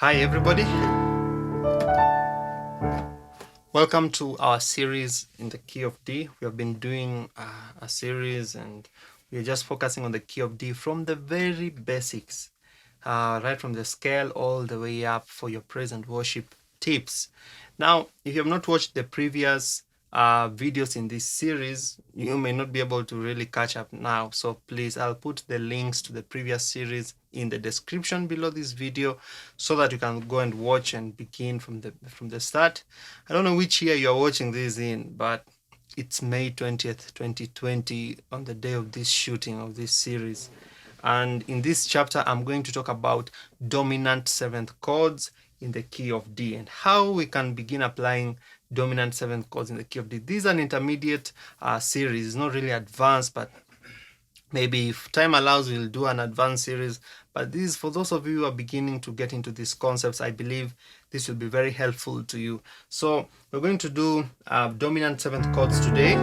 Hi everybody, welcome to our series in the key of D. We have been doing a series and we are just focusing on the key of D from the very basics, right from the scale all the way up for your praise and worship tips. Now, if you have not watched the previous videos in this series, you may not be able to really catch up now. So please, I'll put the links to the previous series in the description below this video so that you can go and watch and begin from the start. I don't know which year you're watching this in, but it's May 20th, 2020 on the day of this shooting of this series. And in this chapter, I'm going to talk about dominant seventh chords in the key of D and how we can begin applying dominant seventh chords in the key of D. This is an intermediate series, it's not really advanced, but maybe if time allows, we'll do an advanced series. But this is for those of you who are beginning to get into these concepts. I believe this will be very helpful to you. So we're going to do dominant seventh chords today.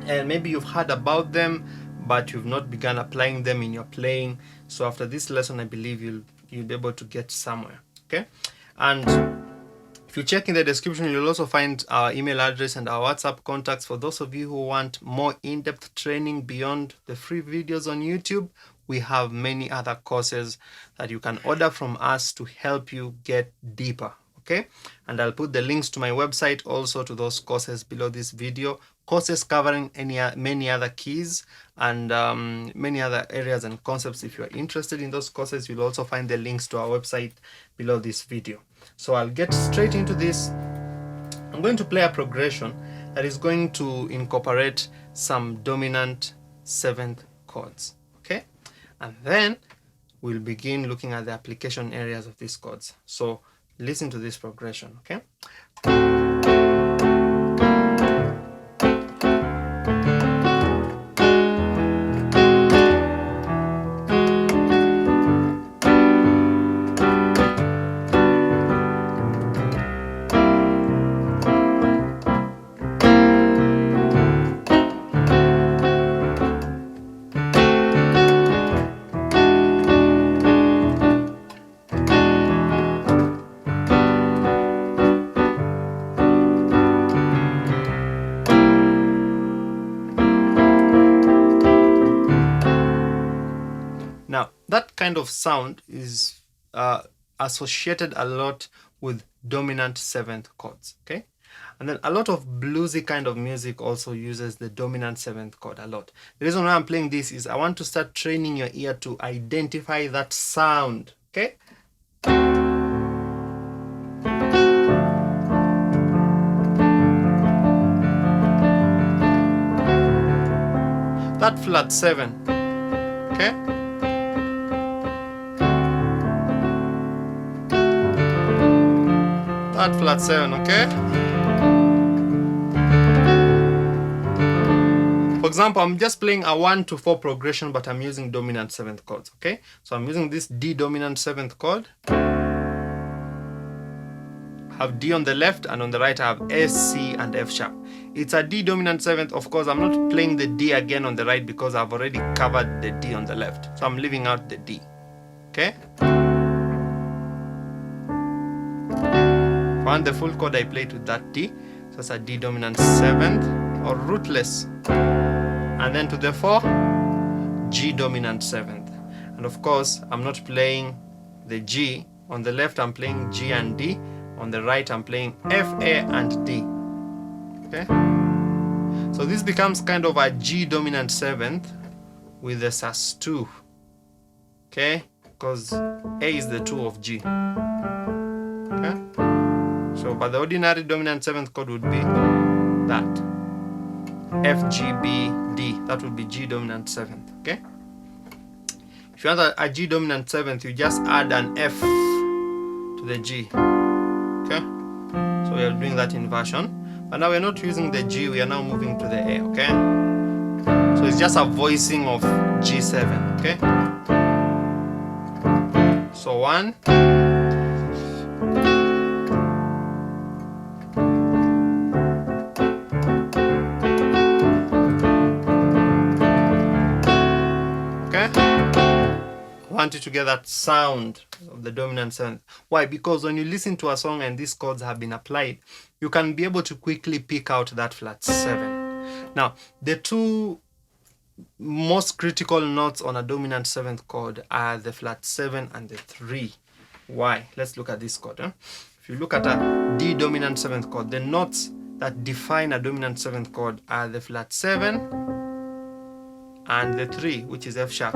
And maybe you've heard about them, but you've not begun applying them in your playing. So after this lesson, I believe you'll be able to get somewhere. Okay? And if you check in the description, you'll also find our email address and our WhatsApp contacts for those of you who want more in-depth training beyond the free videos on YouTube. We have many other courses that you can order from us to help you get deeper. Okay, and I'll put the links to my website also to those courses below this video. Courses covering many other keys and many other areas and concepts. If you are interested in those courses, you'll also find the links to our website below this video. So I'll get straight into this. I'm going to play a progression that is going to incorporate some dominant seventh chords. Okay, and then we'll begin looking at the application areas of these chords. So listen to this progression, okay? Now, that kind of sound is associated a lot with dominant seventh chords, okay? And then a lot of bluesy kind of music also uses the dominant seventh chord a lot. The reason why I'm playing this is I want to start training your ear to identify that sound, okay? That flat 7, okay? That flat 7, okay? For example, I'm just playing a 1 to 4 progression, but I'm using dominant seventh chords, okay? So I'm using this D dominant seventh chord. I have D on the left, and on the right I have S, C, and F sharp. It's a D dominant seventh. Of course, I'm not playing the D again on the right because I've already covered the D on the left. So I'm leaving out the D, okay? If I want the full chord, I play it with that D. So it's a D dominant seventh or rootless. And then to the 4, G dominant seventh. And of course, I'm not playing the G. On the left, I'm playing G and D. On the right, I'm playing F, A, and D. Okay? So this becomes kind of a G dominant seventh with a sus2. Okay? Because A is the 2 of G. Okay? So, but the ordinary dominant seventh chord would be that. F, G, B, D. That would be G dominant seventh. Okay? If you want a G dominant seventh, you just add an F to the G. Okay? So we are doing that inversion. But now we're not using the G, we are now moving to the A. Okay? So it's just a voicing of G7. Okay? So 1. able to get that sound of the dominant seventh. Why? Because when you listen to a song and these chords have been applied, you can be able to quickly pick out that flat 7. Now, the two most critical notes on a dominant 7th chord are the flat 7 and the 3. Why? Let's look at this chord. If you look at a D dominant 7th chord, the notes that define a dominant 7th chord are the flat 7 and the 3, which is F sharp.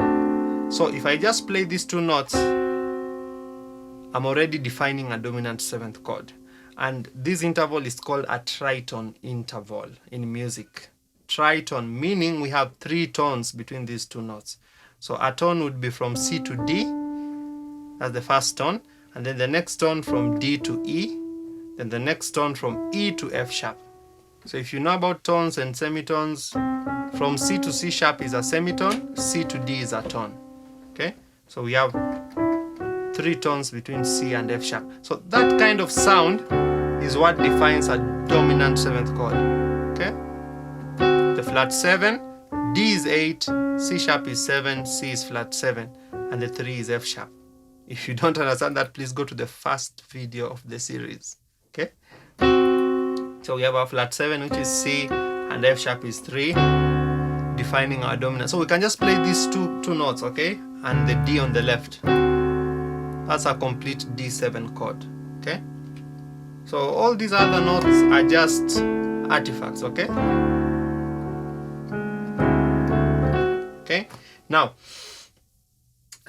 So if I just play these two notes, I'm already defining a dominant 7th chord. And this interval is called a tritone interval in music. Tritone, meaning we have 3 tones between these two notes. So a tone would be from C to D, that's the first tone, and then the next tone from D to E, then the next tone from E to F sharp. So if you know about tones and semitones, from C to C sharp is a semitone, C to D is a tone. Okay? So we have 3 tones between C and F sharp. So that kind of sound is what defines a dominant 7th chord. Okay? The flat 7, D is 8, C sharp is 7, C is flat 7, and the 3 is F sharp. If you don't understand that, please go to the first video of the series. Okay? So we have our flat 7, which is C, and F sharp is 3, defining our dominant. So we can just play these two notes, okay? And the D on the left. That's a complete D7 chord. Okay? So all these other notes are just artifacts, okay? Okay? Now,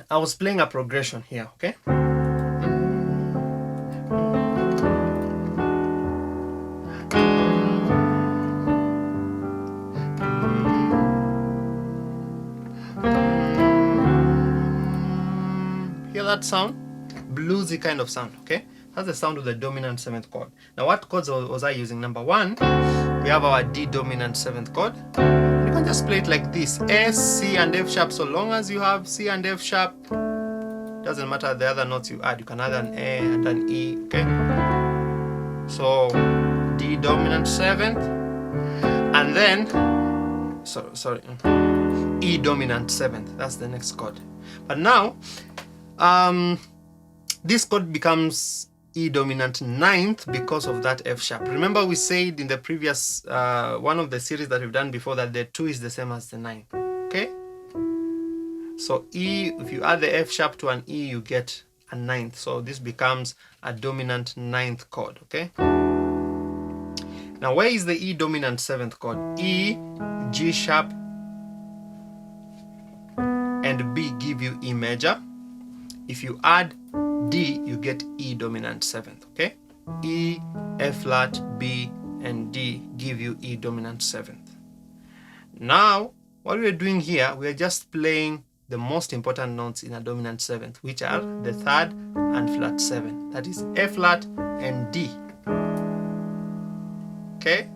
I was playing a progression here, okay? Hear that sound? Bluesy kind of sound, okay? That's the sound of the dominant 7th chord. Now, what chords was I using? Number 1, we have our D dominant 7th chord. You can just play it like this: S, C, and F sharp. So long as you have C and F sharp, doesn't matter the other notes you add. You can add an A and an E, okay? So D dominant 7th, and then E dominant 7th. That's the next chord. But now, this chord becomes E dominant 9th because of that F sharp. Remember we said in the previous one of the series that we've done before that the 2 is the same as the 9th. Okay? So E, if you add the F sharp to an E, you get a 9th. So this becomes a dominant 9th chord. Okay? Now where is the E dominant 7th chord? E, G sharp, and B give you E major. If you add D, you get E dominant 7th, okay? E, F flat, B, and D give you E dominant 7th. Now, what we're doing here, we're just playing the most important notes in a dominant 7th, which are the 3rd and flat 7. That is F flat and D. Okay?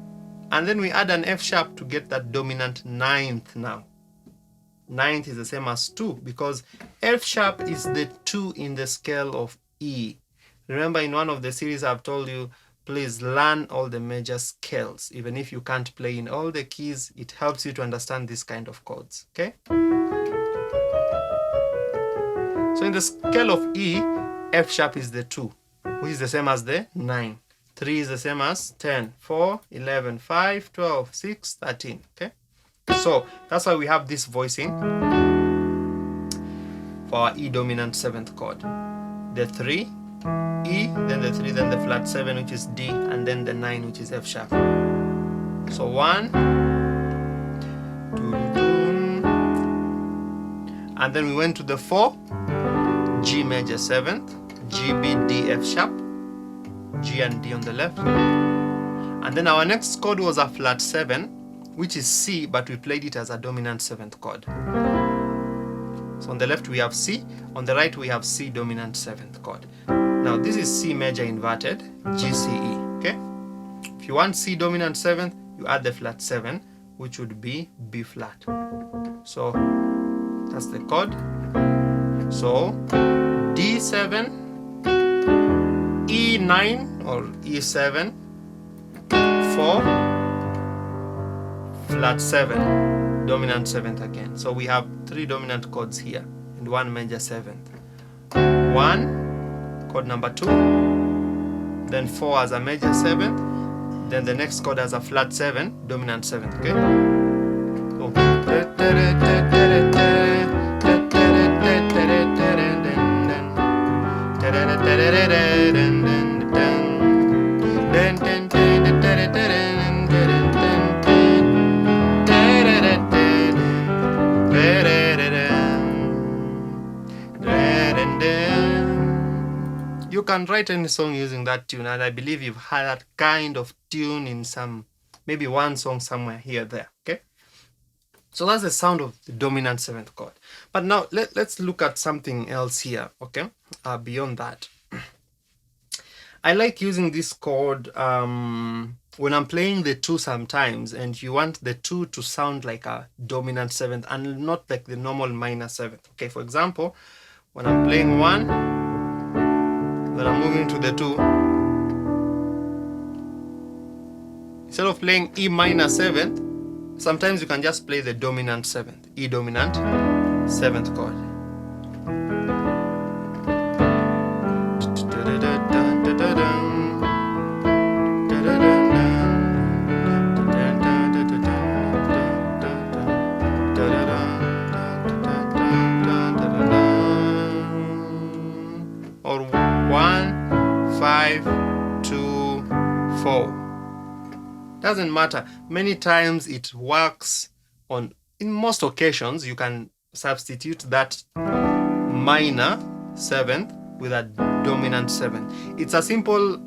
And then we add an F sharp to get that dominant 9th now. 9th is the same as 2 because F sharp is the 2 in the scale of E. Remember in one of the series I've told you, please learn all the major scales. Even if you can't play in all the keys, it helps you to understand this kind of chords. Okay? So in the scale of E, F sharp is the 2, which is the same as the 9. 3 is the same as 10, 4, 11, 5, 12, 6, 13. Okay? So that's why we have this voicing for our E dominant 7th chord. The 3, E, then the 3, then the flat 7, which is D, and then the 9, which is F sharp. So 1, 2, and then we went to the 4, G major 7th, G, B, D, F sharp, G and D on the left. And then our next chord was a flat 7, which is C, but we played it as a dominant 7th chord. So on the left we have C, on the right we have C dominant 7th chord. Now this is C major inverted, G, C, E, okay? If you want C dominant 7th, you add the flat 7, which would be B flat. So that's the chord. So D7, E9 or E7, 4, flat 7, dominant 7th again. So we have 3 dominant chords here in and 1 major 7th. 1, chord number 2, then 4 as a major 7th, then the next chord as a flat 7, dominant 7th, okay? You can write any song using that tune, and I believe you've had that kind of tune in some, maybe one song somewhere here or there, okay? So that's the sound of the dominant 7th chord. But now let's look at something else here, okay? Beyond that. I like using this chord when I'm playing the 2 sometimes, and you want the 2 to sound like a dominant 7th and not like the normal minor 7th. Okay, for example, when I'm playing 1, then I'm moving to the 2. Instead of playing E minor 7th, sometimes you can just play the dominant 7th, E dominant 7th chord. Or 1, 5, 2, 4. Doesn't matter. Many times it works on, in most occasions, you can substitute that minor 7th with a dominant 7th. It's a simple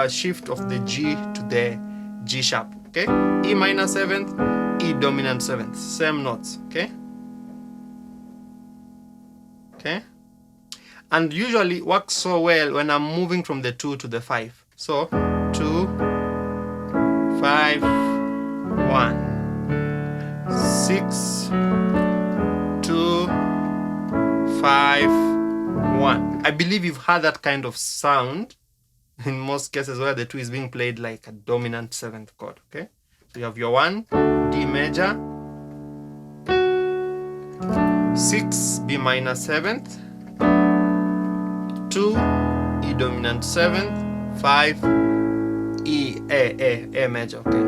shift of the G to the G sharp, okay? E minor 7th, E dominant 7th, same notes, okay? Okay? And usually works so well when I'm moving from the 2 to the 5. So 2, 5, 1, 6, 2, 5, 1. I believe you've had that kind of sound in most cases where the 2 is being played like a dominant 7th chord, okay? So you have your 1, D major, 6, B minor 7th, 2, E dominant 7th, 5, E, A major, okay?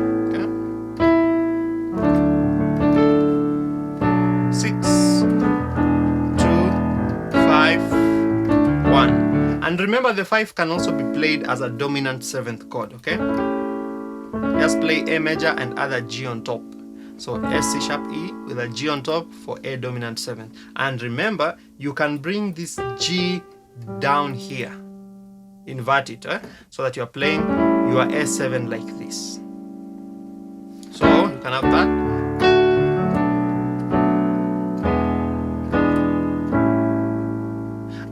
6, 2, 5, 1. And remember, the 5 can also be played as a dominant 7th chord, okay? Just play A major and add a G on top. So S, C sharp, E with a G on top for A dominant 7th. And remember, you can bring this G down here. Invert it, so that you're playing your A7 like this. So you can have that.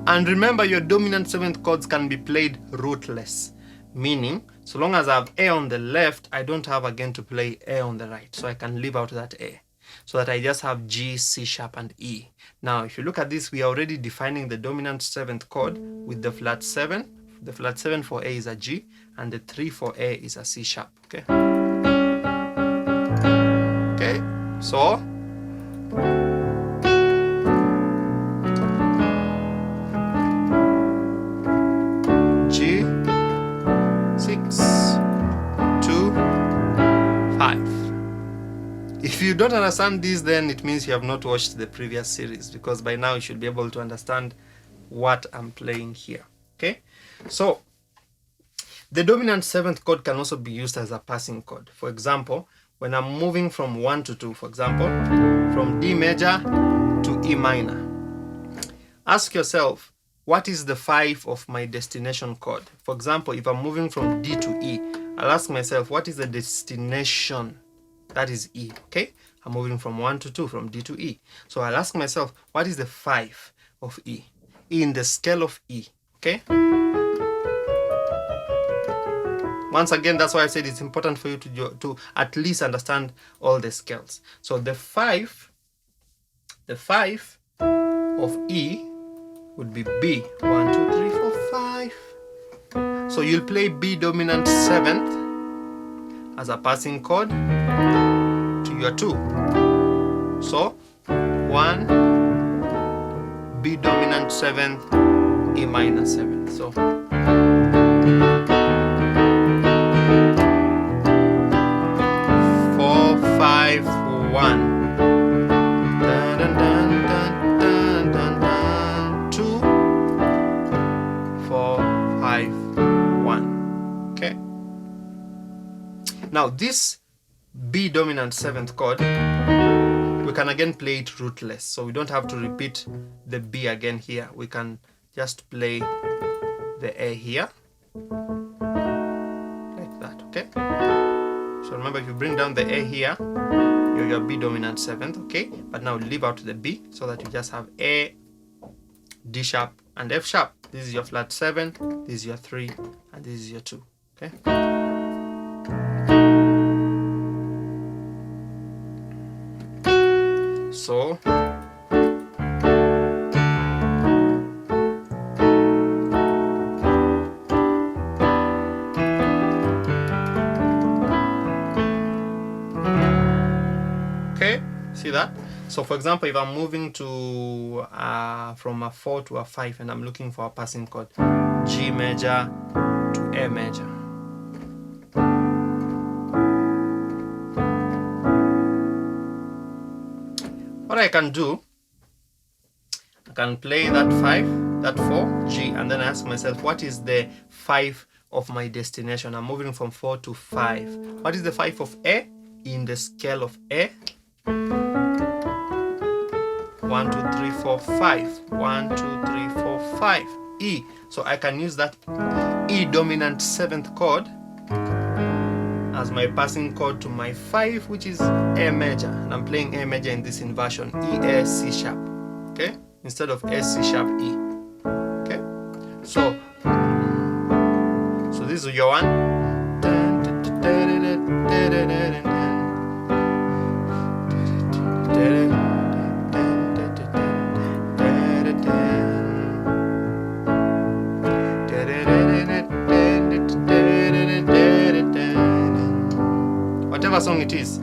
And remember, your dominant 7th chords can be played rootless, meaning so long as I have A on the left, I don't have again to play A on the right. So I can leave out that A, so that I just have G, C sharp, and E. Now, if you look at this, we are already defining the dominant 7th chord with the flat 7. The flat 7 for A is a G, and the 3 for A is a C sharp, okay? Okay, so G, 6, 2, 5. If you don't understand this, then it means you have not watched the previous series, because by now you should be able to understand what I'm playing here, okay? So the dominant 7th chord can also be used as a passing chord. For example, when I'm moving from 1 to 2, for example, from D major to E minor, ask yourself, what is the 5 of my destination chord? For example, if I'm moving from D to E, I'll ask myself, what is the destination? That is E, okay? I'm moving from 1 to 2, from D to E. So I'll ask myself, what is the 5 of E? E in the scale of E, okay? Once again, that's why I said it's important for you to at least understand all the scales. So the 5 of E would be B. 1, 2, 3, 4, 5. So you'll play B dominant 7th as a passing chord to your 2. So 1, B dominant 7th, E minor 7th. So 4, 5, 1. Dun, dun, dun, dun, dun, dun, 2, 4, 5, 1. Okay. Now this B dominant 7th chord, we can again play it rootless, so we don't have to repeat the B again here. We can just play the A here like that. Okay, so remember, if you bring down the A here, you're your B dominant 7th. Okay, but now leave out the B so that you just have A, D sharp, and F sharp. This is your flat 7, this is your 3, and this is your 2. Okay. So okay, see that? So for example, if I'm moving to from a 4 to a 5 and I'm looking for a passing chord, G major to A major. What I can do, I can play that 5, that 4, G, and then I ask myself, what is the 5 of my destination? I'm moving from 4 to 5. What is the 5 of A in the scale of A? 1, 2, 3, 4, 5. 1, 2, 3, 4, 5. E. So I can use that E dominant 7th chord as my passing chord to my 5, which is A major, and I'm playing A major in this inversion, E, A, C sharp, okay, instead of A, C sharp, E. Okay, so this is your one. Whatever song it is.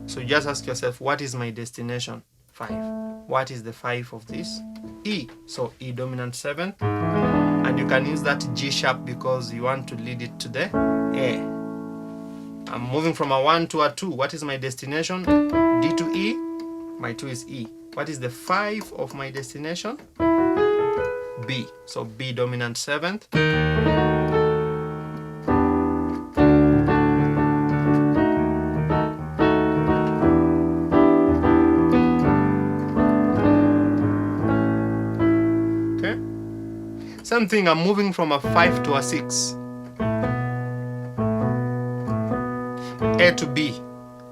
So you just ask yourself, what is my destination? 5. What is the 5 of this? E. So E dominant 7th. And you can use that G sharp because you want to lead it to the A. I'm moving from a 1 to a 2. What is my destination? D to E. My 2 is E. What is the 5 of my destination? B. So B dominant 7th. Okay. Same thing, I'm moving from a 5 to a 6. A to B.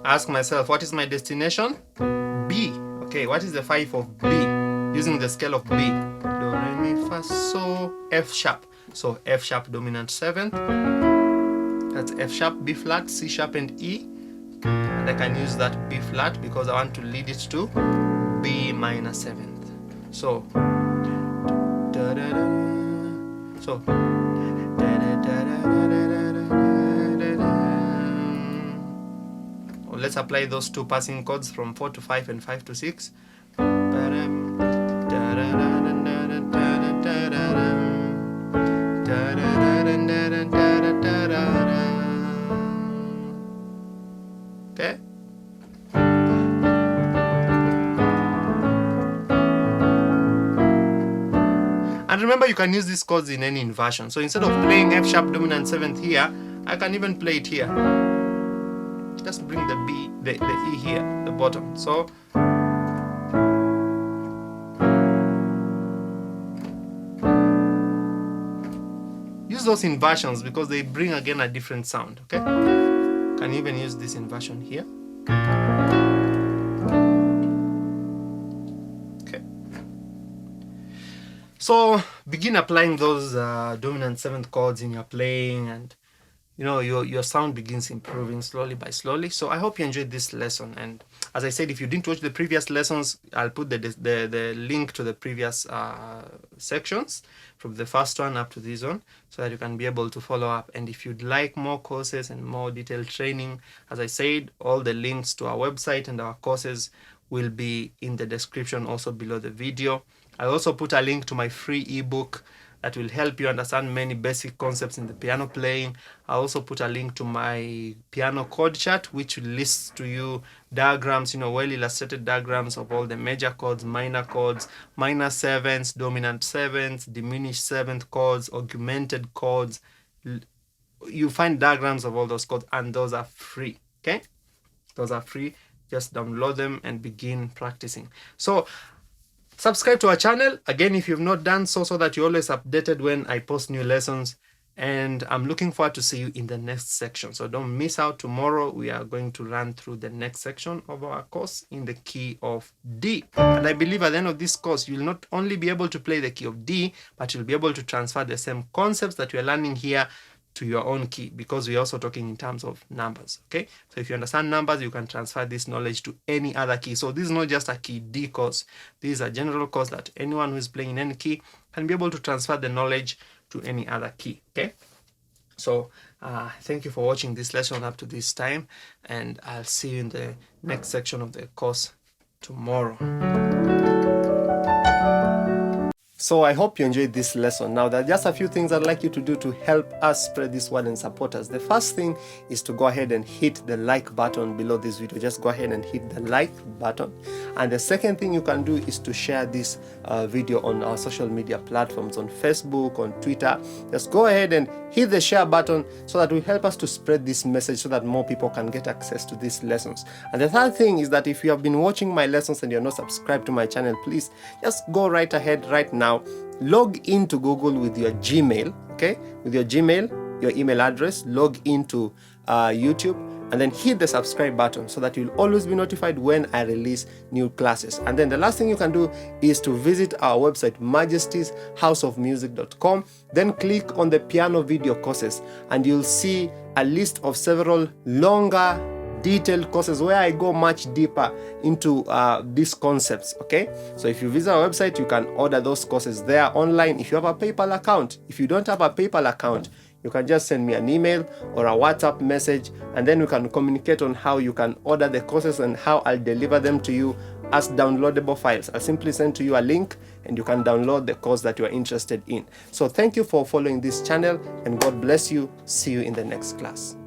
Ask myself, what is my destination? B. Okay, what is the 5 of B? Using the scale of B. Do, re, mi, fa, so, F sharp. So F sharp dominant 7th. That's F sharp, B flat, C sharp, and E. And I can use that B flat because I want to lead it to B minor 7th. So, let's apply those two passing chords from 4 to 5 and 5 to 6. Okay. And remember, you can use these chords in any inversion. So instead of playing F sharp dominant 7th here, I can even play it here. Just bring the B, the E here, the bottom. So use those inversions because they bring again a different sound. Okay, can even use this inversion here. Okay, so begin applying those dominant 7th chords in your playing, and your sound begins improving slowly by slowly. So I hope you enjoyed this lesson. And as I said, if you didn't watch the previous lessons, I'll put the link to the previous sections from the first one up to this one, so that you can be able to follow up. And if you'd like more courses and more detailed training, as I said, all the links to our website and our courses will be in the description also below the video. I'll also put a link to my free ebook that will help you understand many basic concepts in the piano playing. I also put a link to my piano chord chart, which will list to you diagrams, well illustrated diagrams of all the major chords, minor chords, minor sevenths, dominant sevenths, diminished seventh chords, augmented chords. You find diagrams of all those chords, and those are free. Okay, those are free. Just download them and begin practicing. So subscribe to our channel again if you've not done so, so that you're always updated when I post new lessons. And I'm looking forward to see you in the next section. So don't miss out. Tomorrow we are going to run through the next section of our course in the key of D. And I believe at the end of this course, you'll not only be able to play the key of D, but you'll be able to transfer the same concepts that we're learning here to your own key, because we're also talking in terms of numbers. Okay, so if you understand numbers, you can transfer this knowledge to any other key. So this is not just a key D course. This is a general course that anyone who is playing in any key can be able to transfer the knowledge to any other key. Okay, so thank you for watching this lesson up to this time, and I'll see you in the next section of the course tomorrow. So I hope you enjoyed this lesson. Now, there are just a few things I'd like you to do to help us spread this word and support us. The first thing is to go ahead and hit the like button below this video. Just go ahead and hit the like button. And the second thing you can do is to share this video on our social media platforms, on Facebook, on Twitter. Just go ahead and hit the share button so that will help us to spread this message so that more people can get access to these lessons. And the third thing is that if you have been watching my lessons and you're not subscribed to my channel, please just go right ahead right now. Log into Google with your Gmail, okay? With your Gmail, your email address, log into YouTube, and then hit the subscribe button so that you'll always be notified when I release new classes. And then the last thing you can do is to visit our website, MAJESTY'S then click on the piano video courses, and you'll see a list of several longer detailed courses where I go much deeper into these concepts. Okay, so if you visit our website, you can order those courses there online if you have a PayPal account. If you don't have a PayPal account, you can just send me an email or a WhatsApp message, and then we can communicate on how you can order the courses and how I'll deliver them to you as downloadable files. I'll simply send to you a link and you can download the course that you are interested in. So thank you for following this channel, and God bless you. See you in the next class.